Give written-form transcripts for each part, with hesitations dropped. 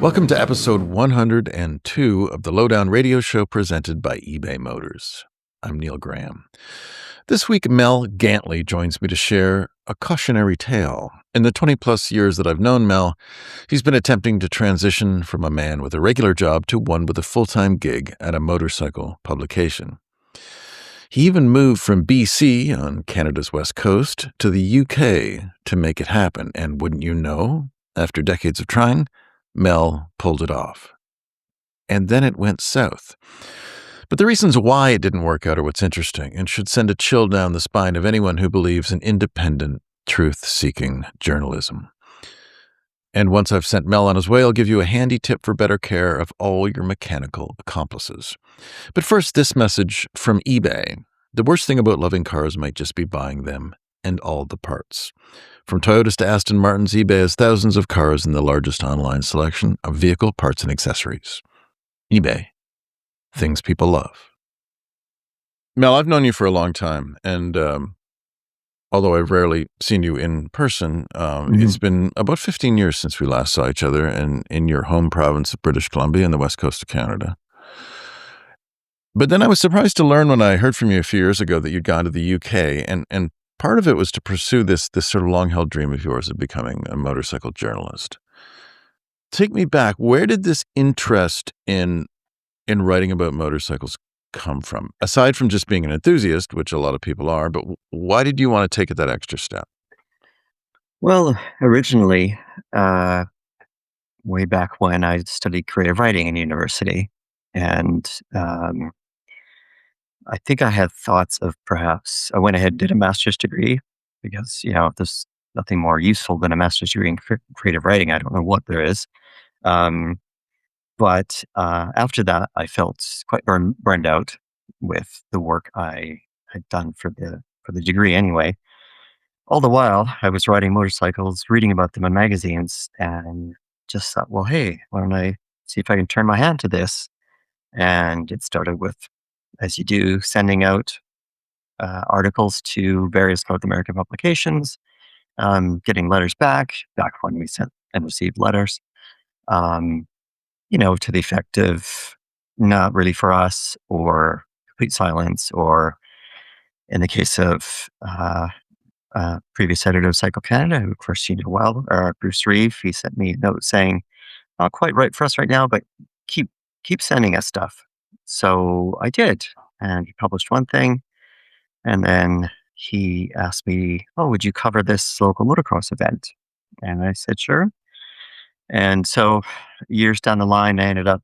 Welcome to episode 102 of the Lowdown Radio Show presented by eBay Motors. I'm Neil Graham. This week, Mel Gantly joins me to share a cautionary tale. In the 20-plus years that I've known Mel, he's been attempting to transition from a man with a regular job to one with a full-time gig at a motorcycle publication. He even moved from BC on Canada's west coast to the UK to make it happen. And wouldn't you know, after decades of trying, Mel pulled it off. And then it went south. But the reasons why it didn't work out are what's interesting and should send a chill down the spine of anyone who believes in independent, truth-seeking journalism. And once I've sent Mel on his way, I'll give you a handy tip for better care of all your mechanical accomplices. But first, this message from eBay. The worst thing about loving cars might just be buying them and all the parts. From Toyotas to Aston Martins, eBay has thousands of cars and the largest online selection of vehicle parts and accessories. eBay. Things people love. Mel, I've known you for a long time, and although I've rarely seen you in person, it's been about 15 years since we last saw each other in your home province of British Columbia on the west coast of Canada. But then I was surprised to learn when I heard from you a few years ago that you'd gone to the UK, and part of it was to pursue this sort of long-held dream of yours of becoming a motorcycle journalist. Take me back. Where did this interest in writing about motorcycles come from? Aside from just being an enthusiast, which a lot of people are, but why did you want to take it that extra step? Well, originally, way back when I studied creative writing in university, and I think I had thoughts of perhaps I went ahead and did a master's degree because, there's nothing more useful than a master's degree in creative writing. I don't know what there is. But after that, I felt quite burned out with the work I had done for the degree anyway. All the while, I was riding motorcycles, reading about them in magazines, and just thought, well, hey, why don't I see if I can turn my hand to this? And it started with, as you do, sending out articles to various North American publications, getting letters back when we sent and received letters. To the effect of not really for us, or complete silence, or in the case of previous editor of Cycle Canada, who of course you know well, Bruce Reeve, he sent me a note saying, not quite right for us right now, but keep sending us stuff. So I did, and he published one thing, and then he asked me, oh, would you cover this local motocross event? And I said, sure. And so years down the line, I ended up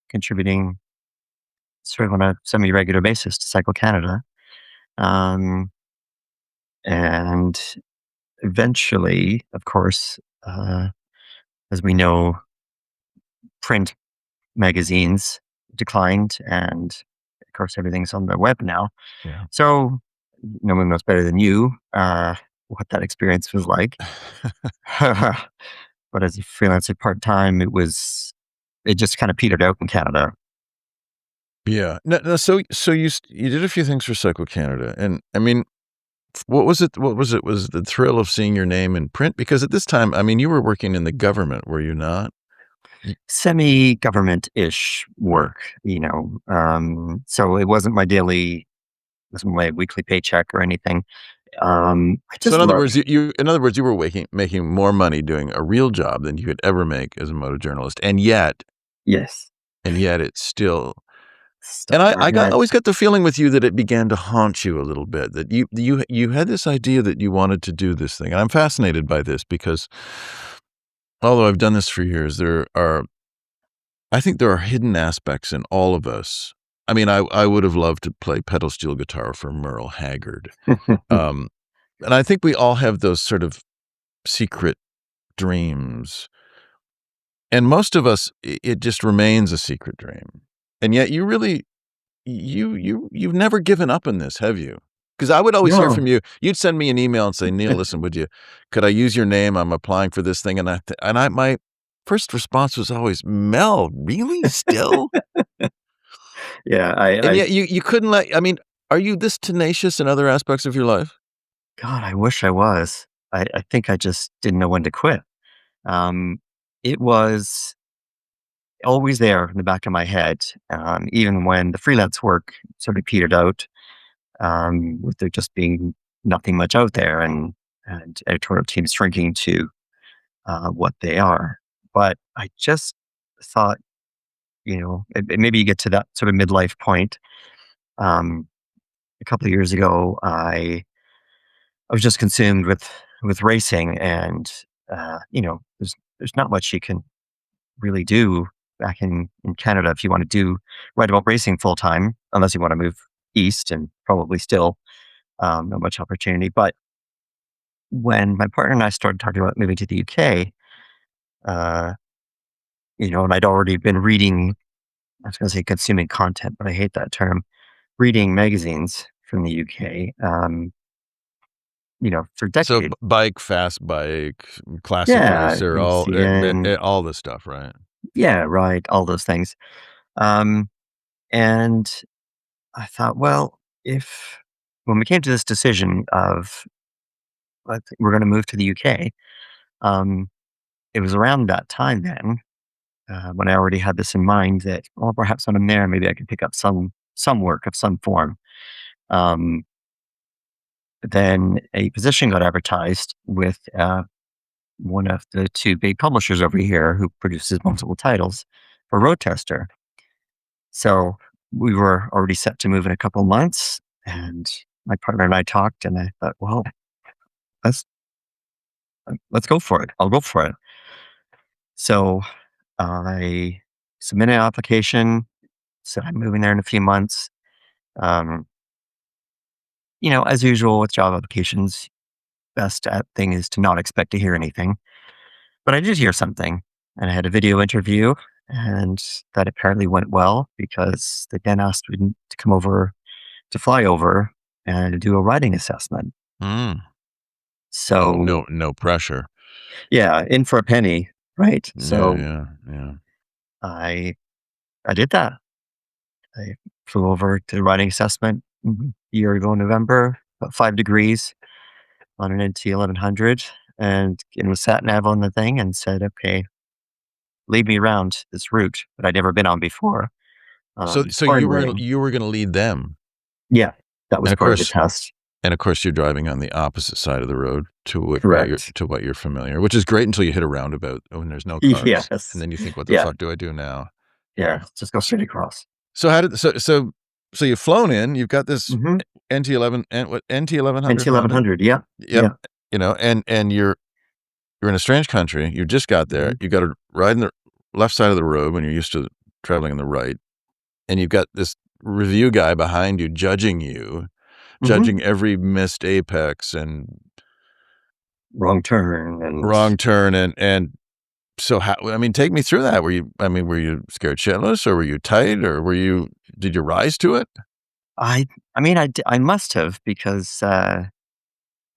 contributing sort of on a semi-regular basis to Cycle Canada. And eventually, of course, as we know, print magazines declined, and of course, everything's on the web now. Yeah. So no one knows better than you what that experience was like. But as a freelancer part-time, it just kind of petered out in Canada. Yeah. No, so you did a few things for Cycle Canada, and I mean, what was it? Was the thrill of seeing your name in print? Because at this time, I mean, you were working in the government, were you not? Semi-government-ish work, so it wasn't my weekly paycheck or anything. So in other words, you were making more money doing a real job than you could ever make as a motojournalist, and yet, yes, it's still. And I always got the feeling with you that it began to haunt you a little bit. That you had this idea that you wanted to do this thing, and I'm fascinated by this because, although I've done this for years, I think there are hidden aspects in all of us. I mean, I would have loved to play pedal steel guitar for Merle Haggard. And I think we all have those sort of secret dreams. And most of us, it just remains a secret dream. And yet you really, you've never given up on this, have you? Because I would always hear from you. You'd send me an email and say, Neil, listen, could I use your name? I'm applying for this thing. And my first response was always, Mel, really? Still? Yeah. Yet you couldn't are you this tenacious in other aspects of your life? God, I wish I was. I think I just didn't know when to quit. it was always there in the back of my head, even when the freelance work sort of petered out, with there just being nothing much out there, and editorial teams shrinking to what they are. But I just thought, maybe you get to that sort of midlife point. Um, a couple of years ago, I was just consumed with racing, and there's not much you can really do back in Canada if you want to write about racing full time, unless you want to move east, and probably still not much opportunity. But when my partner and I started talking about moving to the UK, uh, and I'd already been reading, I was going to say consuming content, but I hate that term, reading magazines from the UK, for So decades. bike, fast bike, classic Yeah, racer, ACN, all this stuff, right? yeah, right, all those things. Um, and I thought, well, if when we came to this decision of we're going to move to the UK, um, it was around that time then when I already had this in mind that, well, perhaps when I'm there, maybe I could pick up some work of some form. Um, then a position got advertised with one of the two big publishers over here who produces multiple titles for road tester. So we were already set to move in a couple of months, and my partner and I talked, and I thought, well, let's let's go for it. I'll go for it. So I submitted an application, said I'm moving there in a few months. Um, as usual with job applications, best thing is to not expect to hear anything. But I did hear something, and I had a video interview, and that apparently went well because they then asked me to come over, to fly over and do a writing assessment. Mm. Oh, So no pressure. yeah, in for a penny, right? Yeah, So yeah, yeah. I I did that. I flew over to the writing assessment a year ago in November, about 5 degrees on an NT 1100, and was sat nav on the thing and said, "Okay, lead me around this route that I'd never been on before." It's So pouring rain. you were gonna lead them, Yeah, that was and of part of the course test. you're driving on the opposite side of the road Correct. to what you're familiar, which is great until you hit a roundabout when there's no cars, and Yes. then you think, "What the Yeah. fuck do I do now?" Yeah. Just go straight across. So how did so you've flown in, you've got this Mm-hmm. NT11 and what NT 1100 NT Honda? 1100. Yeah. Yep, Yeah. and you're in a strange country, you just got there, Mm-hmm. you gotta ride in the left side of the road when you're used to traveling on the right, and you've got this review guy behind you Mm-hmm. judging every missed apex and Wrong turn and wrong turn, and so how I mean, take me through that. Were you scared shitless, or were you tight, or did you rise to it? I I must have because the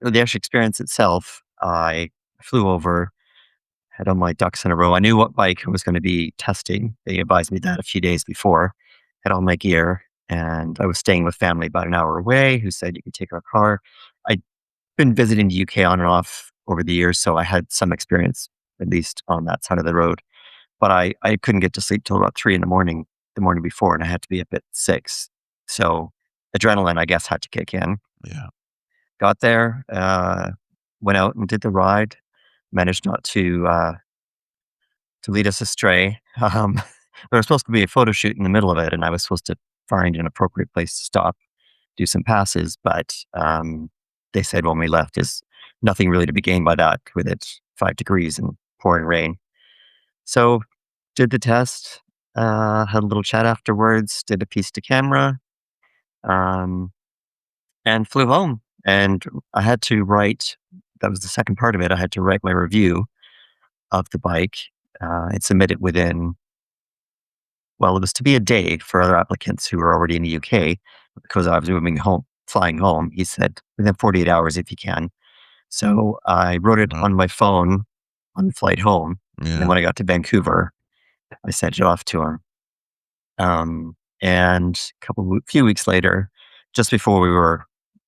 actual experience itself, I flew over, had all my ducks in a row. I knew what bike I was going to be testing. They advised me that a few days before. Had all my gear, and I was staying with family about an hour away who said you could take our car. I'd been visiting the UK on and off over the years, so I had some experience, at least on that side of the road. But I couldn't get to sleep till about 3 in the morning the morning before, and I had to be up at 6. So adrenaline, I guess, had to kick in. Yeah. Got there, went out and did the ride, managed not to lead us astray. There was supposed to be a photo shoot in the middle of it, and I was supposed to find an appropriate place to stop, do some passes, but they said when we left is nothing really to be gained by that with it 5 degrees and pouring rain. So did the test, had a little chat afterwards, did a piece to camera, um, and flew home. And I had to write, that was the second part of it. I had to write my review of the bike and submit it within, well, it was to be a day for other applicants who were already in the UK because I was moving home, flying home. He said within 48 hours if you can. So I wrote it Well, on my phone on the flight home. And then yeah. when I got to Vancouver, I sent it off to him. And few weeks later, just before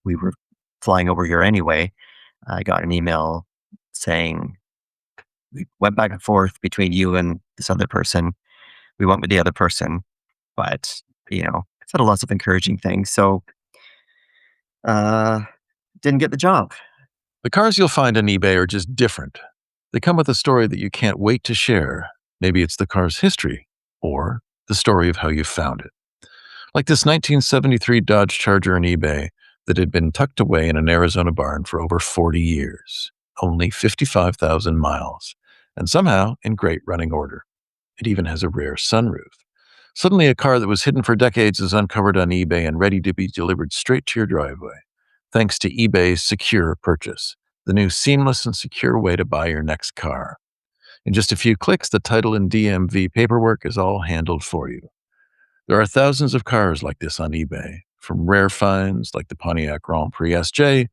we were flying over here anyway, I got an email saying we went back and forth between you and this other person. We went with the other person, but said lots of encouraging things. So uh, didn't get the job. The cars you'll find on eBay are just different. They come with a story that you can't wait to share. Maybe it's the car's history or the story of how you found it. Like this 1973 Dodge Charger on eBay that had been tucked away in an Arizona barn for over 40 years, only 55,000 miles, and somehow in great running order. It even has a rare sunroof. Suddenly, a car that was hidden for decades is uncovered on eBay and ready to be delivered straight to your driveway, thanks to eBay's Secure Purchase, the new seamless and secure way to buy your next car. In just a few clicks, the title and DMV paperwork is all handled for you. There are thousands of cars like this on eBay, from rare finds like the Pontiac Grand Prix SJ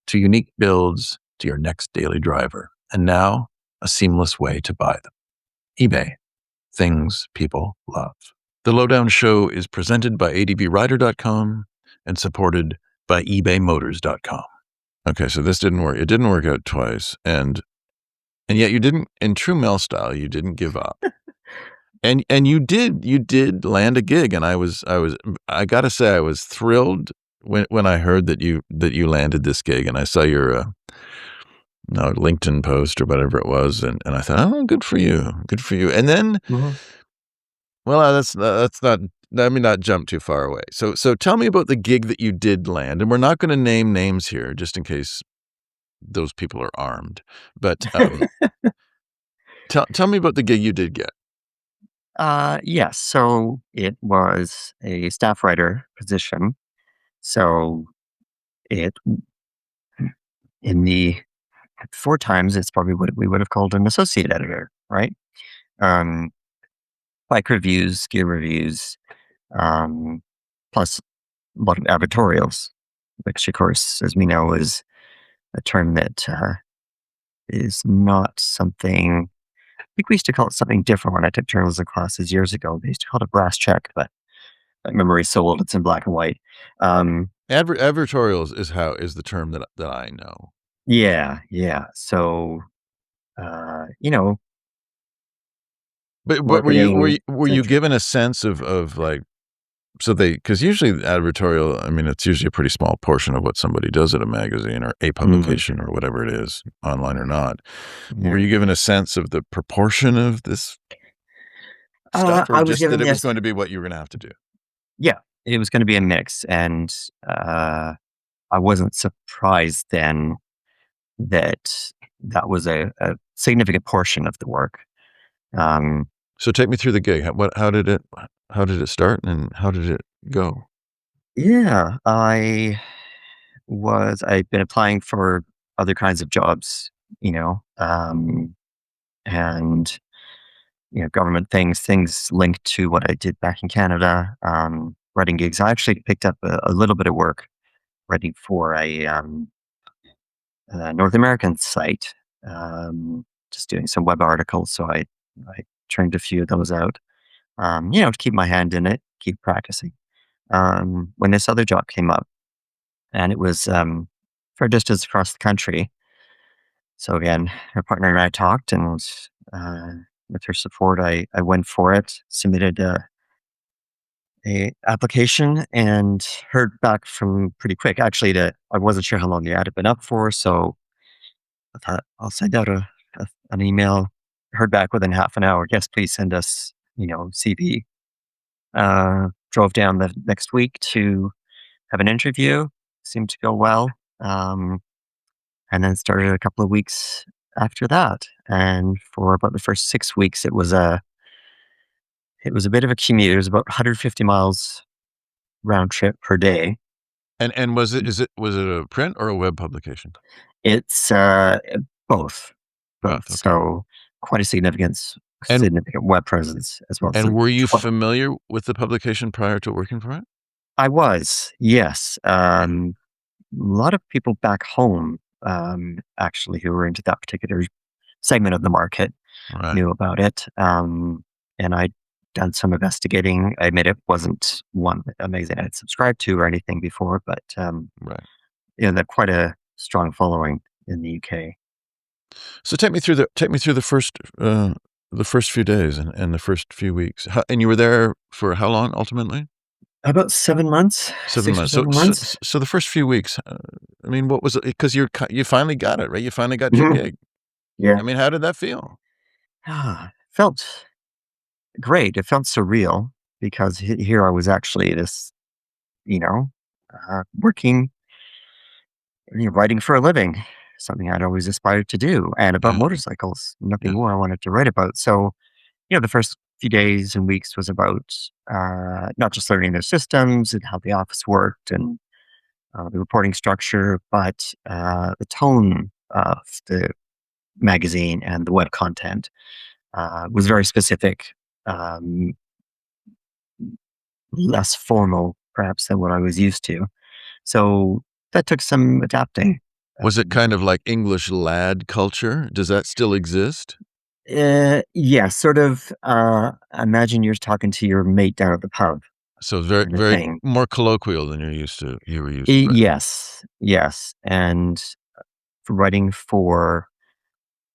to unique builds to your next daily driver. And now, a seamless way to buy them. eBay. Things people love. The Lowdown Show is presented by advrider.com and supported by ebaymotors.com. Okay, so this didn't work. It didn't work out twice. And yet you didn't, in true Mel style, you didn't give up. And you did land a gig, and I gotta say I was thrilled when I heard that you landed this gig, and I saw your LinkedIn post or whatever it was, and I thought, oh, good for you, and then, well, that's not. Let me not jump too far away. So tell me about the gig that you did land, and we're not going to name names here, just in case those people are armed. But tell me about the gig you did get. Yes. So it was a staff writer position. So it, in the 4 times, it's probably what we would have called an associate editor, right? Bike reviews, gear reviews, plus a lot of advertorials, which, of course, as we know, is a term that is not something. I think we used to call it something different when I took journalism classes years ago. They used to call it a brass check, but that memory is so old, it's in black and white. Advertorials is the term that I know. Yeah. So, But were you given a sense of like, so because usually advertorial, I mean, it's usually a pretty small portion of what somebody does at a magazine or a publication or whatever it is, online or not. Yeah. Were you given a sense of the proportion of this stuff, or just that it was going to be what you were going to have to do? Yeah, it was going to be a mix, and I wasn't surprised then that was a significant portion of the work. So take me through the gig. How did it start, and how did it go? Yeah, I'd been applying for other kinds of jobs, and government things linked to what I did back in Canada, writing gigs. I actually picked up a little bit of work writing for a North American site, just doing some web articles. So I turned a few of those out, to keep my hand in it, keep practicing. When this other job came up, and it was for a distance across the country. So again, her partner and I talked, and with her support, I went for it, submitted a application, and heard back from pretty quick. Actually, I wasn't sure how long the ad had been up for, so I thought I'll send out an email. Heard back within half an hour. Yes, please send us, CV. Drove down the next week to have an interview. Seemed to go well. And then started a couple of weeks after that. And for about the first 6 weeks, it was a bit of a commute. It was about 150 miles round trip per day. And was it a print or a web publication? It's both. Okay. So quite a significant web presence as well. And were you familiar with the publication prior to working for it? I was, yes. A lot of people back home, actually, who were into that particular segment of the market, knew about it. And I'd done some investigating. I admit it wasn't one magazine I'd subscribed to or anything before, but they're quite a strong following in the UK. So take me through the first few days and the first few weeks. And you were there for how long ultimately? About 7 months, 7 6 or months. 7 months. So the first few weeks, I mean, what was it? Because you finally got it, right? You finally got your Mhm. gig. Yeah. I mean, how did that feel? Felt great. It felt surreal because here I was actually this, working, writing for a living, something I'd always aspired to do, and about Yeah, motorcycles, nothing yeah. more I wanted to write about. So, the first few days and weeks was about not just learning their systems and how the office worked and the reporting structure, but the tone of the magazine and the web content was very specific, um, less formal, perhaps, than what I was used to. So that took some adapting. Was it Um, kind of like English lad culture? Does that still exist? yeah, sort of. Imagine you're talking to your mate down at the pub, So very, kind of very thing. more colloquial than you were used to, right? Yes, yes, and writing for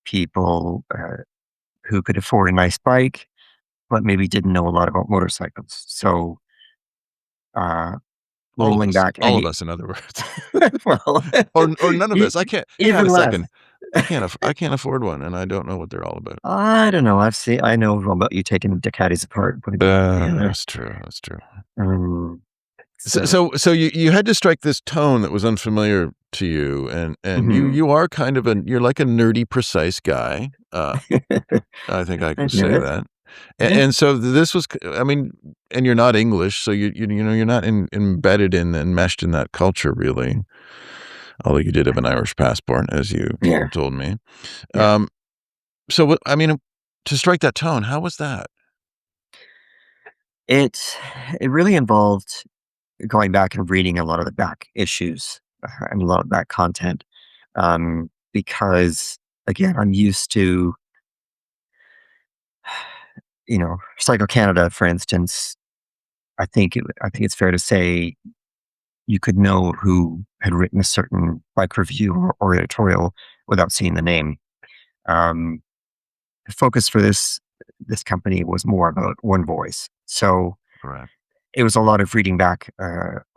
people who could afford a nice bike, but maybe didn't know a lot about motorcycles. So uh, rolling back All of any, us, in other words. well, Or none of e- us. I can't hang on even a less. second. I can't afford one, and I don't know what they're all about. I don't know. I know about you taking the Ducatis apart, putting them back together. That's true, that's true. Um, So so, so you had to strike this tone that was unfamiliar to you, and mhm. you are kind of you're like a nerdy, precise guy. I think I I can admit say it. that. Yeah, And so this was I mean, and you're not English, so you're not embedded in and meshed in that culture really, although you did have an Irish passport, as you yeah, told me. yeah. Um, so what I mean, to strike that tone, how was that? It it really involved going back and reading a lot of the back issues and a lot of that content, because again, I'm used to, Cycle Canada, for instance. I think it's fair to say you could know who had written a certain bike review or editorial without seeing the name. Um, the focus for this company was more about one voice, so Correct. it was a lot of reading back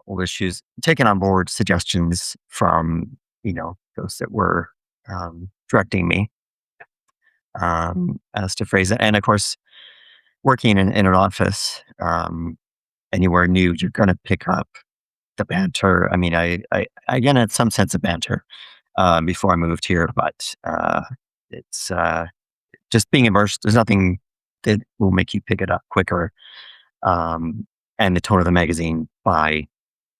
old issues, taking on board suggestions from those that were directing me as to phrase it, and of course, working in an office anywhere new, you're going to pick up the banter. I mean, I again had some sense of banter before I moved here, but it's just being immersed. There's nothing that will make you pick it up quicker, um, and the tone of the magazine by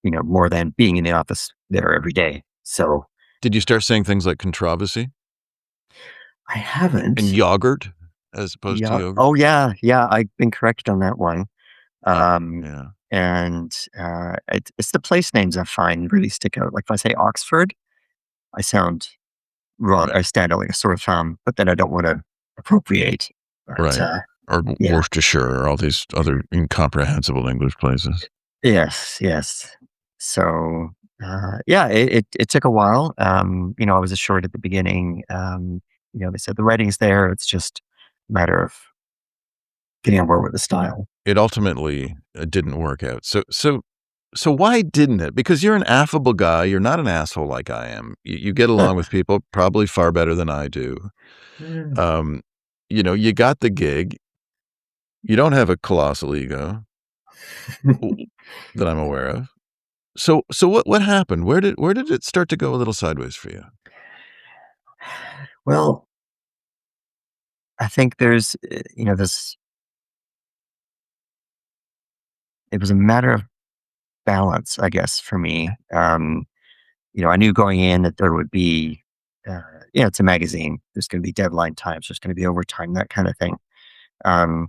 more than being in the office there every day. So Did you start saying things like controversy I and haven't. yogurt as opposed to Yeah. yogurt? Oh yeah. Yeah. I've been corrected on that one. Um, Yeah. and it's the place names I find really stick out. Like if I say Oxford, I sound wrong. I stand out like a sore thumb, but then I don't want to appropriate. But Right. Or yeah. Worcestershire or all these other incomprehensible English places. Yes. Yes. So yeah, it took a while. I was assured at the beginning. They said the writing's there. It's just a matter of getting on board with the style. It ultimately, didn't work out. So why didn't it? Because you're an affable guy, you're not an asshole like I am. You get along with people probably far better than I do. Mm. Um, you got the gig, you don't have a colossal ego w that I'm aware of. So what happened? Where did it start to go a little sideways for you? Well, I think there's, this. It was a matter of balance, I guess, for me. I knew going in that there would be, uh, it's a magazine. There's going to be deadline times. There's going to be overtime, that kind of thing. Um,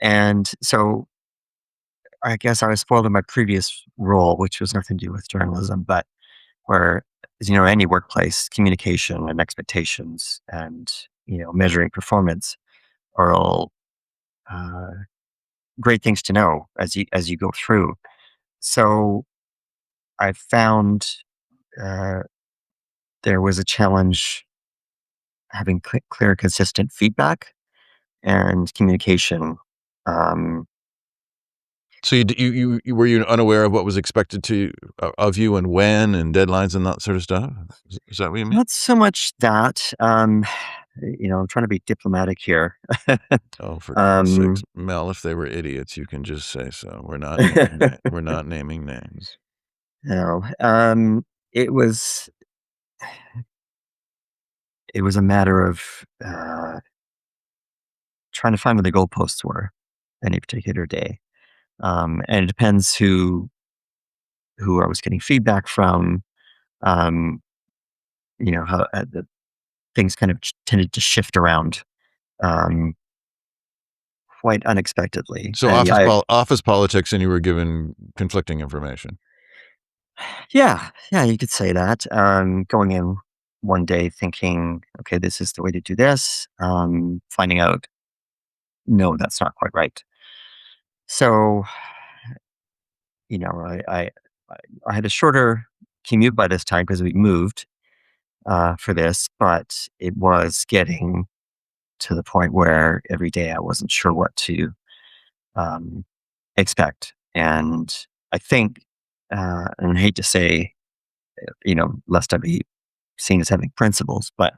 and so I guess I was spoiled in my previous role, which was nothing to do with journalism, but where, as any workplace, communication and expectations and, measuring performance are all uh, great things to know as you go through. So I found uh, there was a challenge having clear, consistent feedback and communication. Um, So you were you unaware of what was expected of you and when and deadlines and that sort of stuff? Is that what you mean? Not so much that. I'm trying to be diplomatic here. Oh, for God's sakes, um, Mel! If they were idiots, you can just say so. We're not naming names. no, it was it was a matter of trying to find where the goalposts were any particular day, and it depends who I was getting feedback from. Um, how the things kind of tended to shift around um, quite unexpectedly. So office politics, and you were given conflicting information. Yeah, you could say that. Going in one day thinking, okay, this is the way to do this, finding out, no, that's not quite right. So, you know, I had a shorter commute by this time because we moved for this, but it was getting to the point where every day I wasn't sure what to um, expect. And I think, and I hate to say, lest I be seen as having principles, but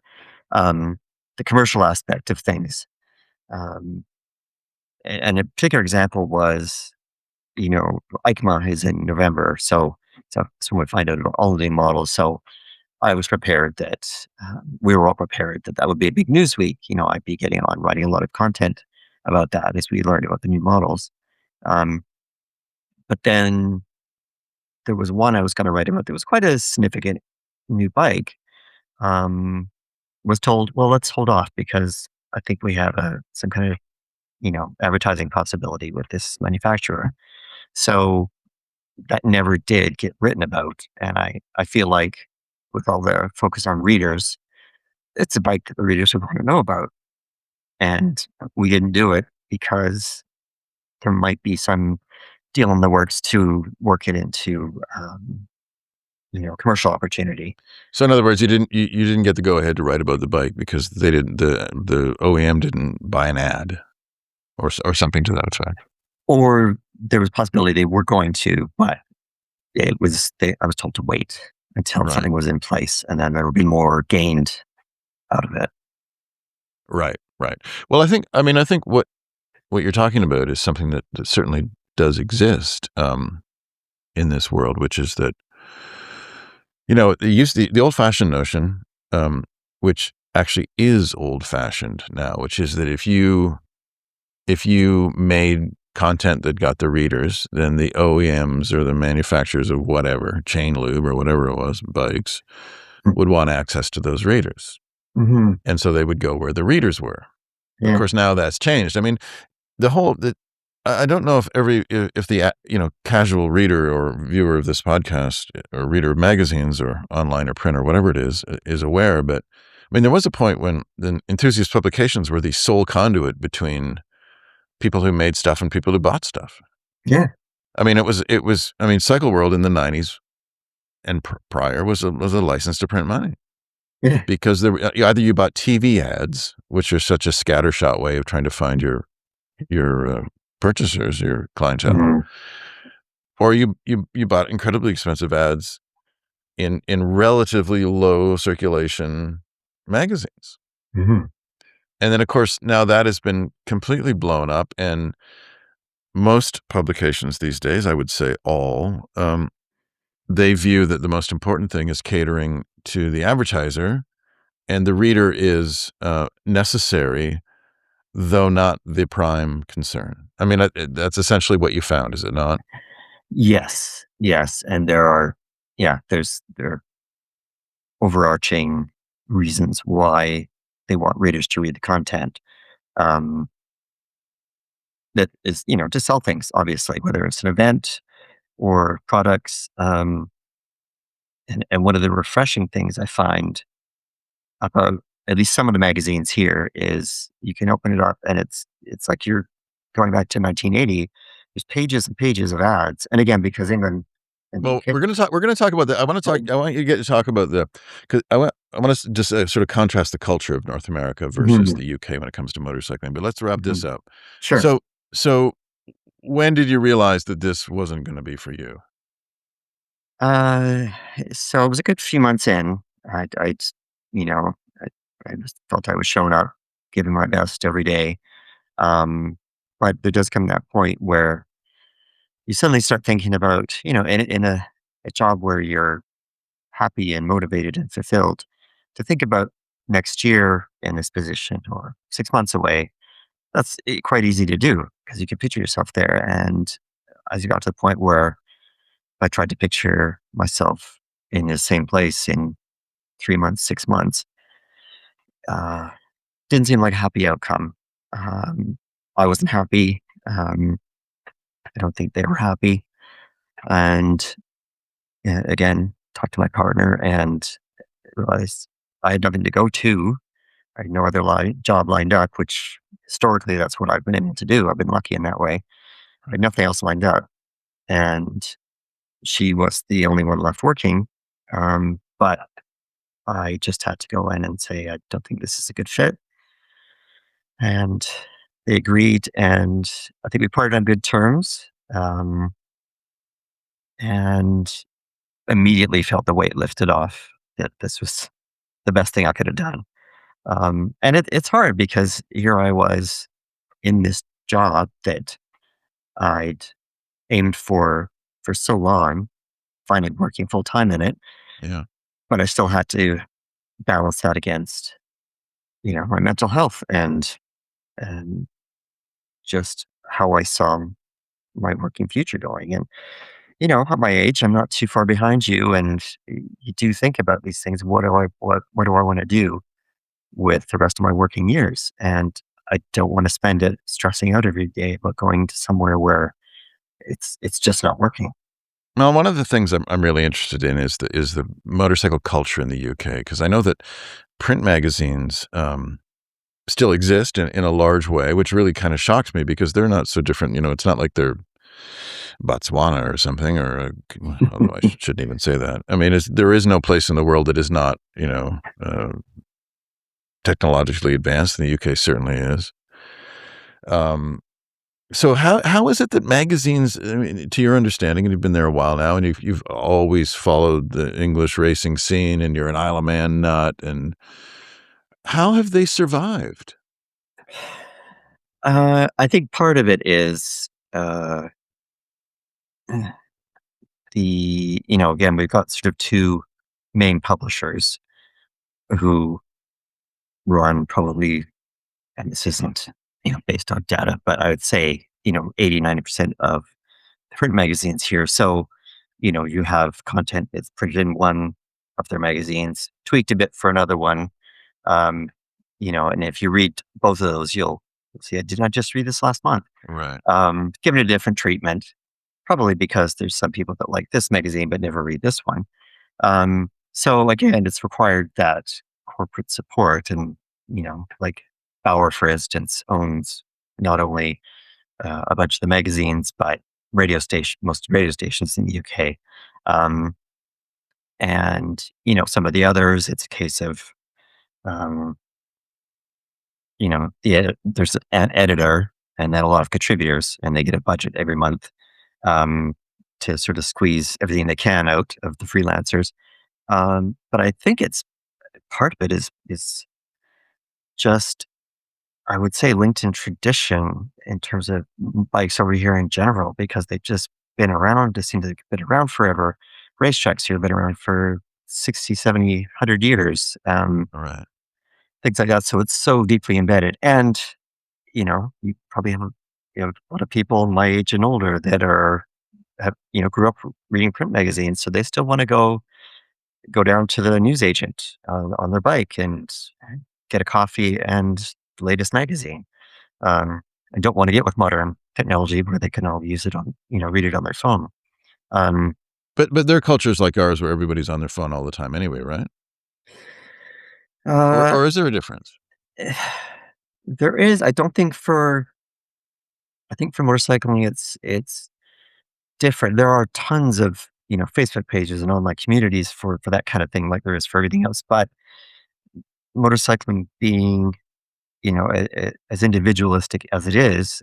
the commercial aspect of things. Um, and a particular example was, EICMA is in November, so someone would find out about all of the models. So I was prepared that we were all prepared that that would be a big news week. I'd be getting on writing a lot of content about that as we learned about the new models. Um, but then there was one I was going to write about that was quite a significant new bike. Um, was told, well, let's hold off because I think we have some kind of, advertising possibility with this manufacturer. So that never did get written about. And I feel like with all the focus on readers, it's a bike that the readers would want to know about. And we didn't do it because there might be some deal in the works to work it into, commercial opportunity. So in other words, you didn't get the go ahead to write about the bike because they didn't the OEM didn't buy an ad or something to that effect. Or there was a possibility they were going to, but I was told to wait until Right. something was in place, and then there would be more gained out of it. Right. Well, I think what you're talking about is something that certainly does exist in this world, which is that the old fashioned notion, which actually is old fashioned now, which is that if you made content that got the readers, then the OEMs or the manufacturers of whatever, chain lube or whatever it was, bikes, would want access to those readers. Mm-hmm. And so they would go where the readers were. Yeah. Of course, now that's changed. I mean, I don't know if the casual reader or viewer of this podcast or reader of magazines or online or print or whatever it is aware, but I mean, there was a point when the enthusiast publications were the sole conduit between people who made stuff and people who bought stuff. Yeah. I mean, Cycle World in the 90s and prior was a license to print money. Yeah. Because either you bought TV ads, which are such a scattershot way of trying to find your purchasers, your clientele, Mm-hmm. or you bought incredibly expensive ads in relatively low circulation magazines. Mm-hmm. And then, of course, now that has been completely blown up, and most publications these days, I would say all, they view that the most important thing is catering to the advertiser, and the reader is necessary, though not the prime concern. I mean, that's essentially what you found, is it not? Yes. And there are overarching reasons why they want readers to read the content. That is, to sell things, obviously, whether it's an event or products. And one of the refreshing things I find about at least some of the magazines here is you can open it up and it's like you're going back to 1980. There's pages and pages of ads. And again, because England in the Well, UK. we're gonna talk about that. I want you to get to talk about because I want us to just sort of contrast the culture of North America versus Mhm, the UK when it comes to motorcycling. But let's wrap this mhm. up. Sure. So so when did you realize that this wasn't going to be for you? Uh, so it was a good few months in. I'd, you know, I, I just felt I was showing up, giving my best every day. Um, but there does come that point where you suddenly start thinking about, in a job where you're happy and motivated and fulfilled, to think about next year in this position or 6 months away. That's quite easy to do because you can picture yourself there. And as you got to the point where I tried to picture myself in the same place in 3 months, 6 months, uh, didn't seem like a happy outcome. Um, I wasn't happy. I don't think they were happy. And again, talked to my partner and realized I had nothing to go to. I had no other job lined up, which historically that's what I've been able to do. I've been lucky in that way. I had nothing else lined up. And she was the only one left working. But I just had to go in and say, I don't think this is a good fit. And they agreed. And I think we parted on good terms. And immediately felt the weight lifted off that this was the best thing I could have done. And it's hard because here I was in this job that I'd aimed for so long, finally working full time in it, Yeah. but I still had to balance that against, my mental health and just how I saw my working future going. And, at my age, I'm not too far behind you. And you do think about these things. What do I want to do with the rest of my working years? And I don't want to spend it stressing out every day about going to somewhere where it's just not working. Well, one of the things I'm really interested in is the motorcycle culture in the UK because I know that print magazines still exist in a large way, which really kind of shocked me because they're not so different. It's not like they're Botswana or something, although I shouldn't even say that. I mean, there is no place in the world that is not, technologically advanced, and the UK certainly is. Um, so how is it that magazines, I mean, to your understanding, and you've been there a while now, and you've always followed the English racing scene, and you're an Isle of Man nut, and how have they survived? I think part of it is again, we've got sort of two main publishers who run probably, and this isn't, based on data, but I would say, 80, 90% of the print magazines here. So, you have content that's printed in one of their magazines, tweaked a bit for another one. Um, and if you read both of those, you'll see, I did not just read this last month. Right. Given a different treatment, probably because there's some people that like this magazine but never read this one. So again, it's required that corporate support, and like Bauer, for instance, owns not only a bunch of the magazines but most radio stations in the UK, um, and some of the others. It's a case of um, there's an editor and then a lot of contributors, and they get a budget every month um, to sort of squeeze everything they can out of the freelancers. But I think it's part of it is just, I would say, linked in tradition in terms of bikes over here in general, because they've just been around. They seem to have been around forever. Racetracks here have been around for 60, 70, 100 years, Right. things like that. So it's so deeply embedded. And, you probably have a lot of people my age and older that grew up reading print magazines. So they still want to go down to the newsagent on their bike and get a coffee and the latest magazine. I don't want to get with modern technology where they can all use it on, read it on their phone. Um, But there are cultures like ours where everybody's on their phone all the time anyway, right? Or uh, or is there a difference? there is, I think for motorcycling, it's different. There are tons of, Facebook pages and online communities for that kind of thing, like there is for everything else. But motorcycling being, as individualistic as it is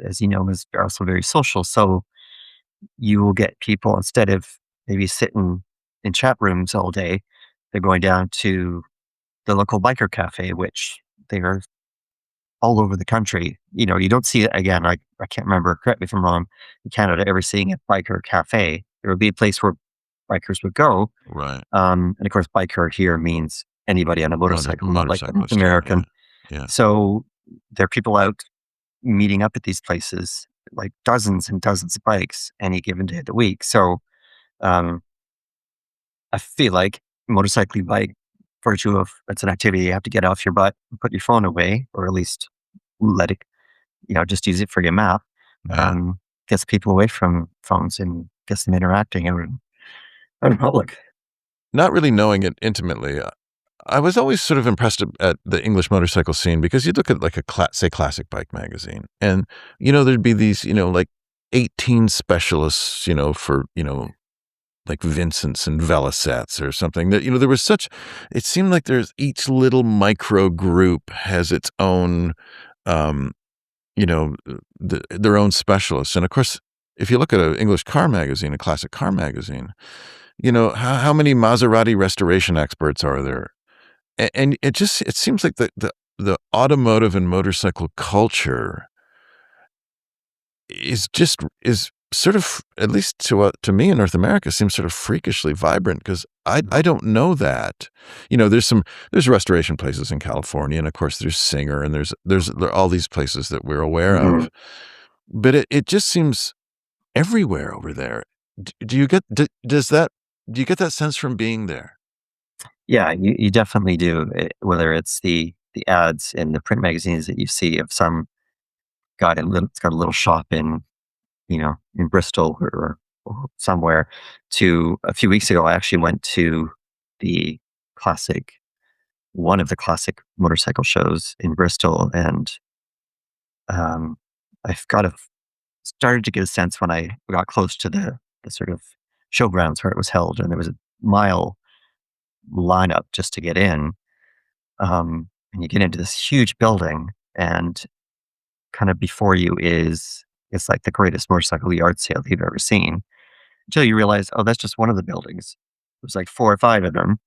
also very social. So you will get people, instead of maybe sitting in chat rooms all day, they're going down to the local biker cafe, which they are all over the country. You don't see it again. I can't remember, correct me if I'm wrong, in Canada, ever seeing a biker cafe. There would be a place where bikers would go. Right. And of course, biker here means anybody on a motorcycle, not like the North Motorcyclist. American. Yeah. So there are people out meeting up at these places, like dozens and dozens of bikes any given day of the week. So um, I feel like motorcycling by virtue of it's an activity you have to get off your butt and put your phone away, or at least let it, just use it for your map. Yeah. Gets people away from phones and gets them interacting out in public. Not really knowing it intimately, I was always sort of impressed at the English motorcycle scene, because you'd look at like say Classic Bike magazine, and there'd be these like 18 specialists for like Vincents and Velisets or something, that there was it seemed like there's each little micro group has its own their own specialists. And of course, if you look at an English car magazine, a classic car magazine, how many Maserati restoration experts are there? And it seems like the automotive and motorcycle culture is sort of, at least to me in North America, seems sort of freakishly vibrant, because I don't know that. There's restoration places in California, and of course there's Singer, and there are all these places that we're aware of, but it just seems everywhere over there. Do you get that sense from being there? Yeah, you definitely do. Whether it's the ads in the print magazines that you see of some guy it's got a little shop in Bristol or somewhere, to a few weeks ago, I actually went to one of the classic motorcycle shows in Bristol, and I've started to get a sense when I got close to the sort of showgrounds where it was held, and there was a mile lineup just to get in. And you get into this huge building, and kind of before you it's like the greatest motorcycle yard sale you've ever seen, until you realize, oh, that's just one of the buildings. There's like 4 or 5 of them.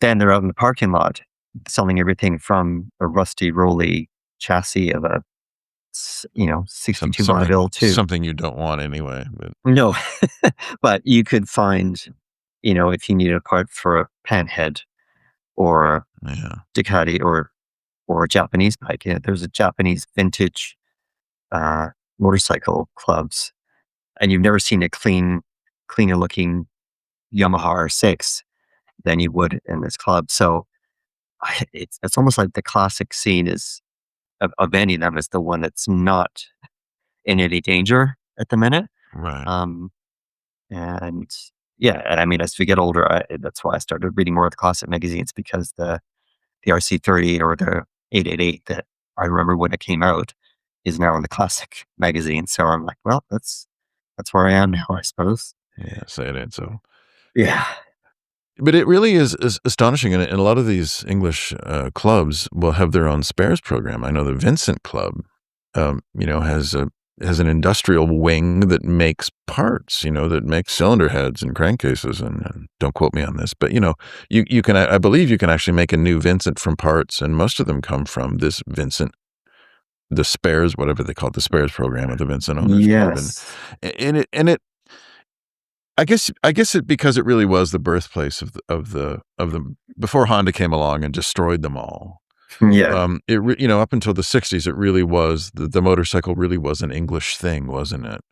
Then they're out in the parking lot selling everything from a rusty, rolly chassis of a 62 Bonneville to something you don't want anyway. But no, but you could find, if you needed a part for a panhead or yeah, Ducati or a Japanese bike. There's a Japanese vintage motorcycle clubs, and you've never seen a cleaner looking Yamaha R6 than you would in this club. So it's almost like the classic scene is of any of them is the one that's not in any danger at the minute. right. And yeah, and I mean, as we get older, that's why I started reading more of the classic magazines, because the RC30 or the 888 that I remember when it came out is now in the classic magazine. So I'm like, well, that's where I am now, I suppose. Yeah, say it ain't so. Yeah. But it really is astonishing, and a lot of these English clubs will have their own spares program. I know the Vincent Club, has an industrial wing that makes parts, that makes cylinder heads and crankcases, and don't quote me on this, but you can, I believe you can actually make a new Vincent from parts, and most of them come from this Vincent, the spares, whatever they call it, the spares program of the Vincent Owners Club, Yes. and it. I guess it, because it really was the birthplace of the before Honda came along and destroyed them all. Yeah. Up until the 60s, it really was the motorcycle really was an English thing, wasn't it?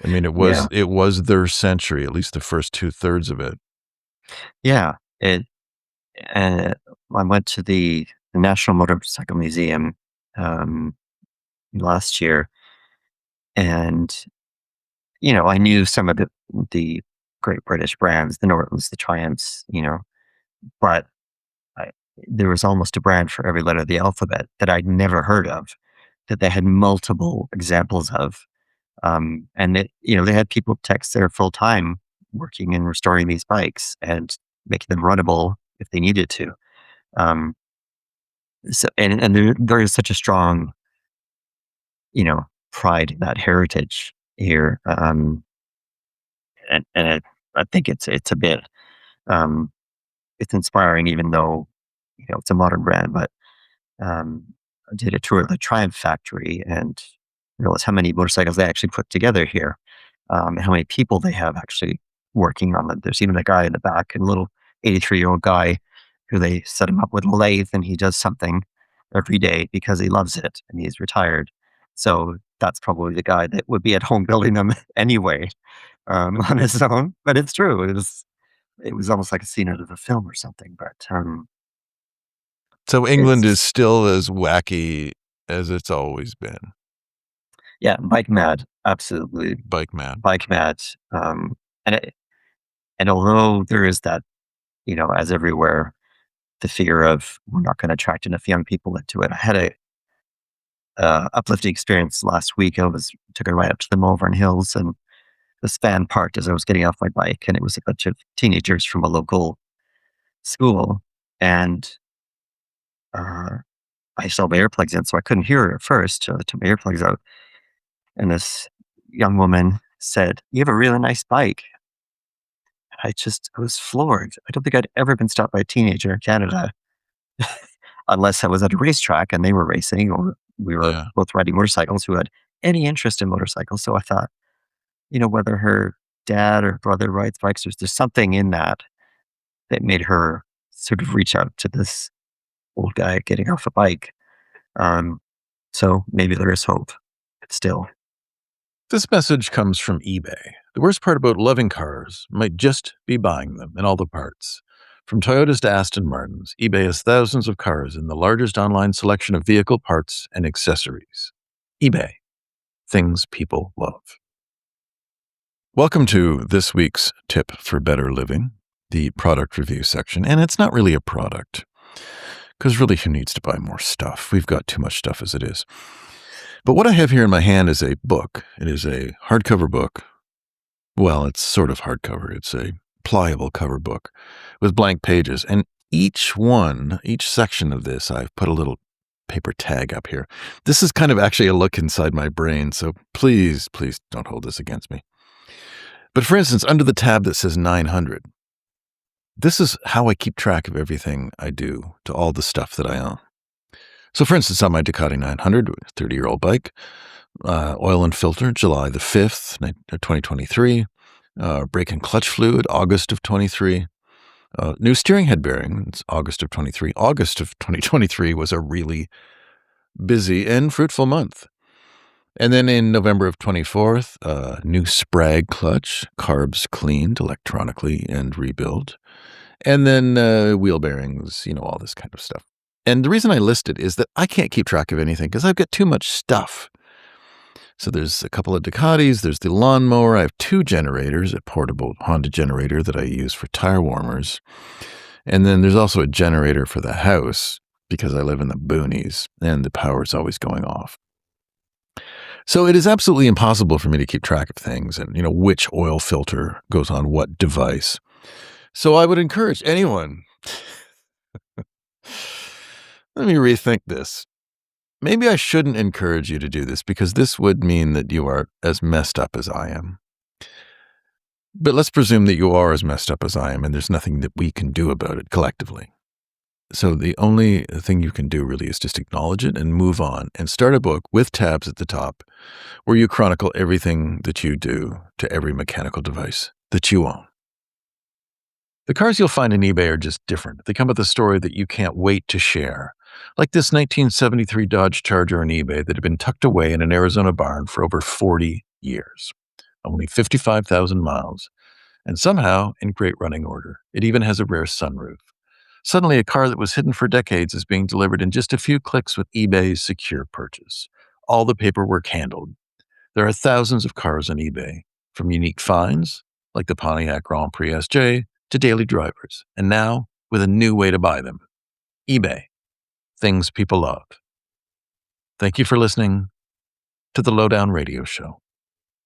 I mean, it was their century, at least the first 2/3 of it. Yeah. I went to the National Motorcycle Museum last year, and I knew some of the great British brands, the Nortons, the Triumphs, but there was almost a brand for every letter of the alphabet that I'd never heard of, that they had multiple examples of. And they had people text there full time working and restoring these bikes and making them runnable if they needed to. Um, there is such a strong, pride in that heritage here. I think it's a bit, um, it's inspiring, even though, it's a modern brand. But I did a tour of the Triumph factory and realized how many motorcycles they actually put together here, and how many people they have actually working on them. There's even a guy in the back, a little 83-year-old guy who they set him up with a lathe, and he does something every day because he loves it and he's retired. So that's probably the guy that would be at home building them anyway, on his own. But it's true. It was almost like a scene out of a film or something. But So England is it's still as wacky as it's always been. yeah, bike mad, absolutely Bike mad. bike mad. And and although there is that, as everywhere, the fear of we're not going to attract enough young people into it. I had a uplifting experience last week. I took a ride up to the Malvern Hills, and the span parked as I was getting off my bike, and it was a bunch of teenagers from a local school, and uh, I still had my earplugs in, so I couldn't hear her at first. So I took my earplugs out, and this young woman said, "You have a really nice bike." I was floored. I don't think I'd ever been stopped by a teenager in Canada, unless I was at a racetrack and they were racing, or we were Yeah. both riding motorcycles who had any interest in motorcycles. So I thought, whether her dad or brother rides bikes, there's something in that that made her sort of reach out to this old guy getting off a bike. Um, so maybe there is hope still. This message comes from eBay. The worst part about loving cars might just be buying them and all the parts. From Toyotas to Aston Martins, eBay has thousands of cars and the largest online selection of vehicle parts and accessories. eBay. Things people love. Welcome to this week's Tip for Better Living, the product review section. And it's not really a product, because really, who needs to buy more stuff? We've got too much stuff as it is. But what I have here in my hand is a book. It is a hardcover book. Well, it's sort of hardcover. It's a pliable cover book with blank pages. And each section of this, I've put a little paper tag up here. This is kind of actually a look inside my brain, so please don't hold this against me. But for instance, under the tab that says 900, this is how I keep track of everything I do to all the stuff that I own. So for instance, on my Ducati 900, 30-year-old bike, oil and filter, July the 5th, 2023, brake and clutch fluid, August of 23, new steering head bearing, it's August of 23. August of 2023 was a really busy and fruitful month. And then in November of 24, new Sprag clutch, carbs cleaned electronically and rebuilt. And then wheel bearings, all this kind of stuff. And the reason I list it is that I can't keep track of anything because I've got too much stuff. So there's a couple of Ducatis, there's the lawnmower, I have 2 generators, a portable Honda generator that I use for tire warmers. And then there's also a generator for the house because I live in the boonies and the power is always going off. So it is absolutely impossible for me to keep track of things and, which oil filter goes on what device. So I would encourage anyone, let me rethink this. Maybe I shouldn't encourage you to do this because this would mean that you are as messed up as I am. But let's presume that you are as messed up as I am and there's nothing that we can do about it collectively. So the only thing you can do really is just acknowledge it and move on and start a book with tabs at the top where you chronicle everything that you do to every mechanical device that you own. The cars you'll find in eBay are just different. They come with a story that you can't wait to share. Like this 1973 Dodge Charger on eBay that had been tucked away in an Arizona barn for over 40 years. Only 55,000 miles. And somehow, in great running order, it even has a rare sunroof. Suddenly, a car that was hidden for decades is being delivered in just a few clicks with eBay's secure purchase. All the paperwork handled. There are thousands of cars on eBay, from unique finds, like the Pontiac Grand Prix SJ, to daily drivers. And now, with a new way to buy them. eBay. Things people love. Thank you for listening to the Lowdown Radio Show.